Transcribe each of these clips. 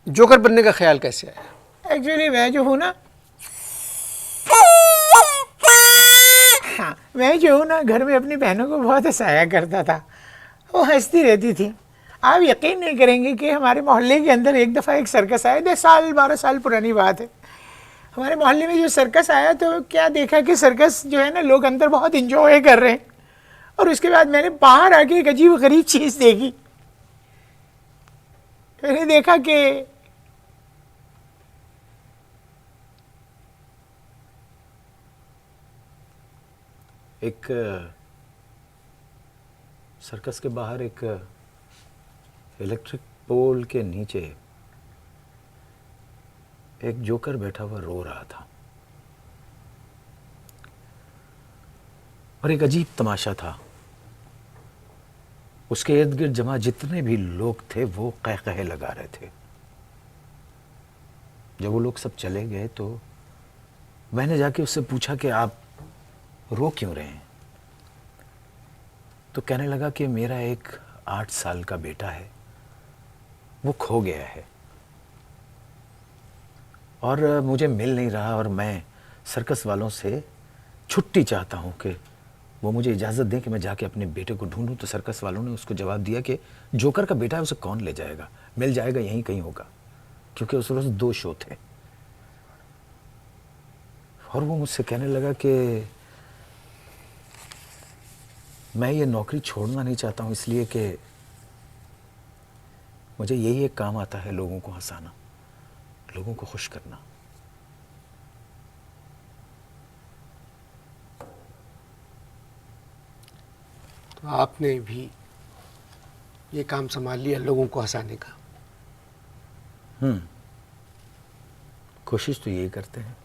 Joker बनने का ख्याल कैसे आया? एक्चुअली मैं जो हूँ ना, हाँ, मैं जो हूँ ना घर में अपनी बहनों को बहुत हंसाया करता था, वो हंसती रहती थी। आप यकीन नहीं करेंगे कि हमारे मोहल्ले के अंदर एक दफ़ा एक सर्कस आया, 10 साल 12 साल पुरानी बात है। हमारे मोहल्ले में जो सर्कस आया तो क्या देखा कि सर्कस जो है ना लोग अंदर बहुत इंजॉय कर रहे हैं, और उसके बाद मैंने बाहर आके एक अजीब गरीब चीज़ देखी। मैंने देखा कि एक सर्कस के बाहर एक इलेक्ट्रिक पोल के नीचे एक जोकर बैठा हुआ रो रहा था, और एक अजीब तमाशा था। उसके इर्द गिर्द जमा जितने भी लोग थे वो कह लगा रहे थे। जब वो लोग सब चले गए तो मैंने जाके उससे पूछा कि आप रो क्यों रहे हैं? तो कहने लगा कि मेरा एक 8 साल का बेटा है, वो खो गया है और मुझे मिल नहीं रहा, और मैं सर्कस वालों से छुट्टी चाहता हूं कि वो मुझे इजाज़त दें कि मैं जाके अपने बेटे को ढूंढूं। तो सर्कस वालों ने उसको जवाब दिया कि जोकर का बेटा है, उसे कौन ले जाएगा, मिल जाएगा, यहीं कहीं होगा, क्योंकि उस रोज़ 2 शो थे। और वो मुझसे कहने लगा कि मैं ये नौकरी छोड़ना नहीं चाहता हूँ, इसलिए कि मुझे यही एक काम आता है, लोगों को हंसाना, लोगों को खुश करना। तो आपने भी ये काम संभाल लिया, लोगों को हंसाने का? कोशिश तो यही करते हैं।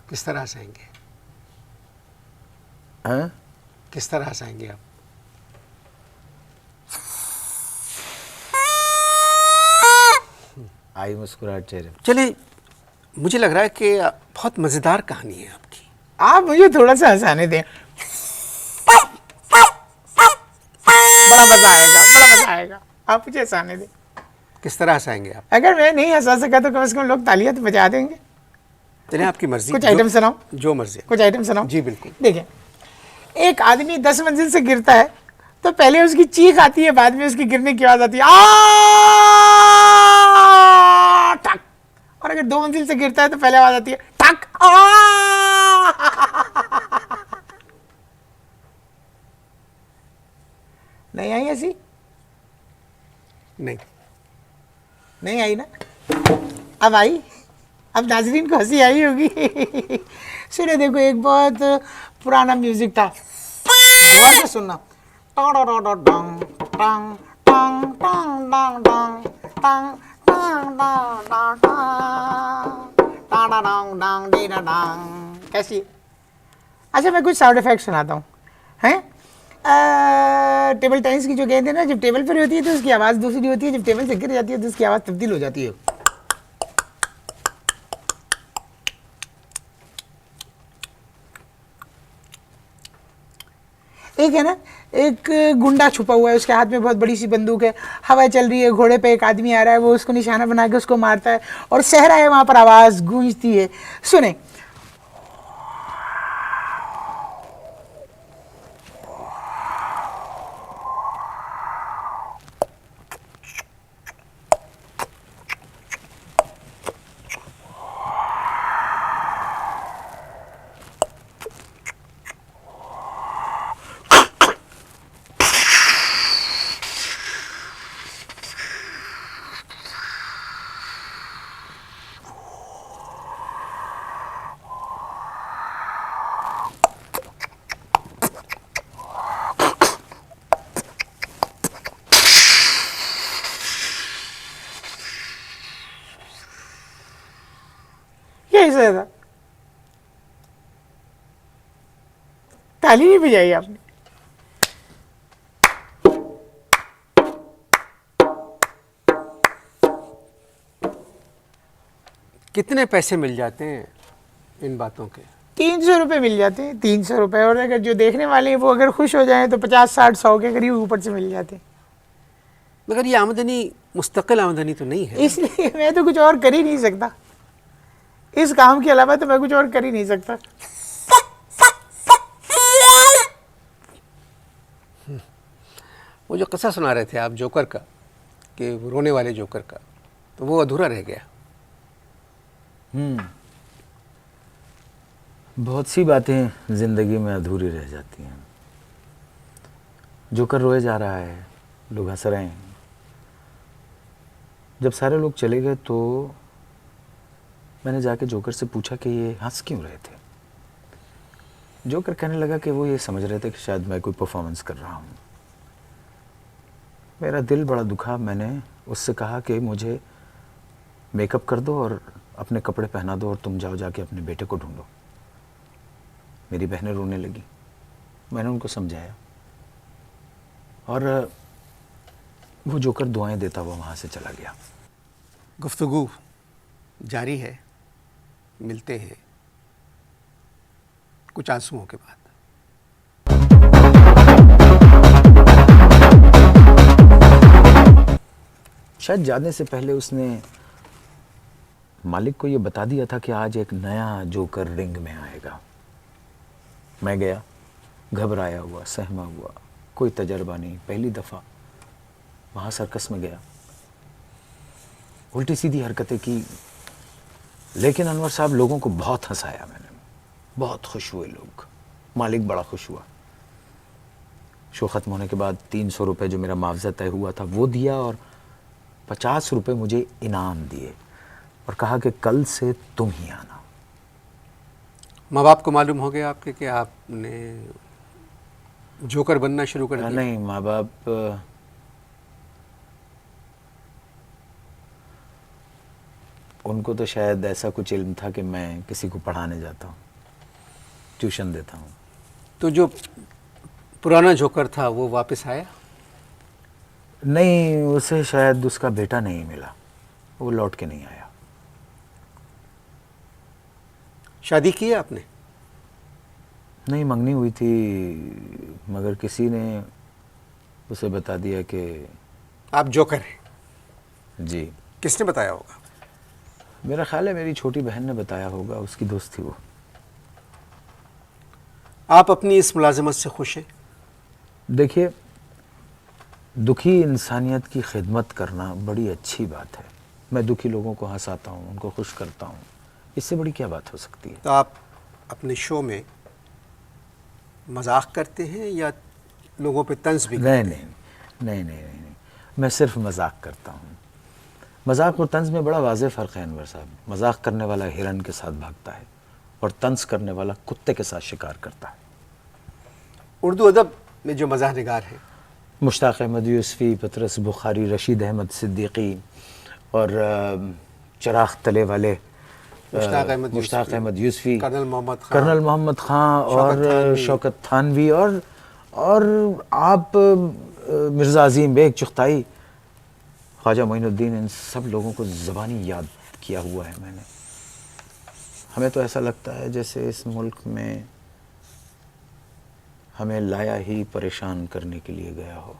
किस तरह हंसाएंगे? हाँ? किस तरह हंसाएंगे आप? आई मुस्कुराहट चेहरे। चलिए, मुझे लग रहा है कि बहुत मज़ेदार कहानी है आपकी। आप मुझे थोड़ा सा हंसाने दें, बड़ा मजा आएगा, बड़ा मजा आएगा। आप मुझे हंसाने दें। किस तरह हंसाएंगे आप? अगर मैं नहीं हंसा सका तो कम से कम लोग तालियां तो बजा देंगे। चलिए, आपकी मर्जी। कुछ आइटम सुनाओ, जो मर्जी। कुछ आइटम सुनाओ। जी बिल्कुल। देखिए, एक आदमी 10 मंजिल से गिरता है तो पहले उसकी चीख आती है, बाद में उसकी गिरने की आवाज आती है आ टक। और अगर 2 मंजिल से गिरता है तो पहले आवाज आती है टक आ। नहीं आई ऐसी? नहीं। नहीं आई ना? अब आई? अब नाजरीन को हंसी आई होगी। सुनो, देखो, एक बहुत पुराना म्यूजिक था, गौर से सुनना। कैसी? अच्छा, मैं कुछ साउंड इफेक्ट सुनाता हूँ, हैं? टेबल टेनिस की जो गेंद है ना, जब टेबल पर होती है तो उसकी आवाज़ दूसरी होती है, जब टेबल से गिर जाती है तो उसकी आवाज़ तब्दील हो जाती है। एक है ना, एक गुंडा छुपा हुआ है, उसके हाथ में बहुत बड़ी सी बंदूक है, हवा चल रही है, घोड़े पे एक आदमी आ रहा है, वो उसको निशाना बना के उसको मारता है, और सहरा है वहाँ पर, आवाज़ गूंजती है। सुने, कैसा था? ताली नहीं बजाई आपने? कितने पैसे मिल जाते हैं इन बातों के? 300 रुपये मिल जाते हैं, 300 रुपये। और अगर जो देखने वाले हैं वो अगर खुश हो जाएं तो 50 60 100 के करीब ऊपर से मिल जाते हैं। मगर ये आमदनी मुस्तकिल आमदनी तो नहीं है। इसलिए मैं तो कुछ और कर ही नहीं सकता, इस काम के अलावा तो मैं कुछ और कर ही नहीं सकता। वो जो किस्सा सुना रहे थे आप जोकर का, कि वो रोने वाले जोकर का, तो वो अधूरा रह गया। बहुत सी बातें ज़िंदगी में अधूरी रह जाती हैं। जोकर रोए जा रहा है, लोग हंस रहे हैं। जब सारे लोग चले गए तो मैंने जाके जोकर से पूछा कि ये हंस क्यों रहे थे। जोकर कहने लगा कि वो ये समझ रहे थे कि शायद मैं कोई परफॉर्मेंस कर रहा हूँ। मेरा दिल बड़ा दुखा। मैंने उससे कहा कि मुझे मेकअप कर दो और अपने कपड़े पहना दो और तुम जाओ जाके अपने बेटे को ढूंढो। मेरी बहनें रोने लगी। मैंने उनको समझाया और वो जोकर दुआएं देता हुआ वहाँ से चला गया। गुफ्तगू जारी है, मिलते हैं कुछ आंसुओं के बाद। शायद जाने से पहले उसने मालिक को ये बता दिया था कि आज एक नया जोकर रिंग में आएगा। मैं गया, घबराया हुआ, सहमा हुआ, कोई तजर्बा नहीं, पहली दफ़ा वहाँ सर्कस में गया। उल्टी सीधी हरकतें की, लेकिन अनवर साहब लोगों को बहुत हंसाया मैंने। बहुत खुश हुए लोग, मालिक बड़ा खुश हुआ। शो ख़त्म होने के बाद 300 रुपये जो मेरा मुआवजा तय हुआ था वो दिया और 50 रुपये मुझे इनाम दिए और कहा कि कल से तुम ही आना। माँ बाप को मालूम हो गया आपके कि आपने जोकर बनना शुरू कर दिया? नहीं, माँ बाप उनको तो शायद ऐसा कुछ इल्म था कि मैं किसी को पढ़ाने जाता हूँ, ट्यूशन देता हूँ। तो जो पुराना जोकर था वो वापस आया? नहीं, उसे शायद उसका बेटा नहीं मिला, वो लौट के नहीं आया। शादी की है आपने? नहीं, मंगनी हुई थी, मगर किसी ने उसे बता दिया कि आप जोकर हैं। जी। किसने बताया होगा? मेरा ख्याल है मेरी छोटी बहन ने बताया होगा, उसकी दोस्त थी वो। आप अपनी इस मुलाजमत से खुश हैं? देखिए, दुखी इंसानियत की खिदमत करना बड़ी अच्छी बात है। मैं दुखी लोगों को हंसाता हूँ, उनको खुश करता हूँ, इससे बड़ी क्या बात हो सकती है। तो आप अपने शो में मजाक करते हैं या लोगों पे तंज भी करते हैं? नहीं, मैं सिर्फ मजाक करता हूँ। मजाक और तंज में बड़ा वाज़ेह फ़र्क है अनवर साहब। मजाक करने वाला हिरन के साथ भागता है और तंज करने वाला कुत्ते के साथ शिकार करता है। उर्दू अदब में जो मज़ाह निगार हैं, मुश्ताक़ अहमद यूसुफ़ी, पतरस बुखारी, रशीद अहमद सिद्दीकी और चराग़ तले वाले मुश्ताक़ अहमद यूसुफ़ी, कर्नल मोहम्मद ख़ान और शौकत थानवी और आप मिर्ज़ा अज़ीम बेग चुग़ताई, ख्वाजा मोइनुद्दीन, इन सब लोगों को ज़बानी याद किया हुआ है मैंने। हमें तो ऐसा लगता है जैसे इस मुल्क में हमें लाया ही परेशान करने के लिए गया हो।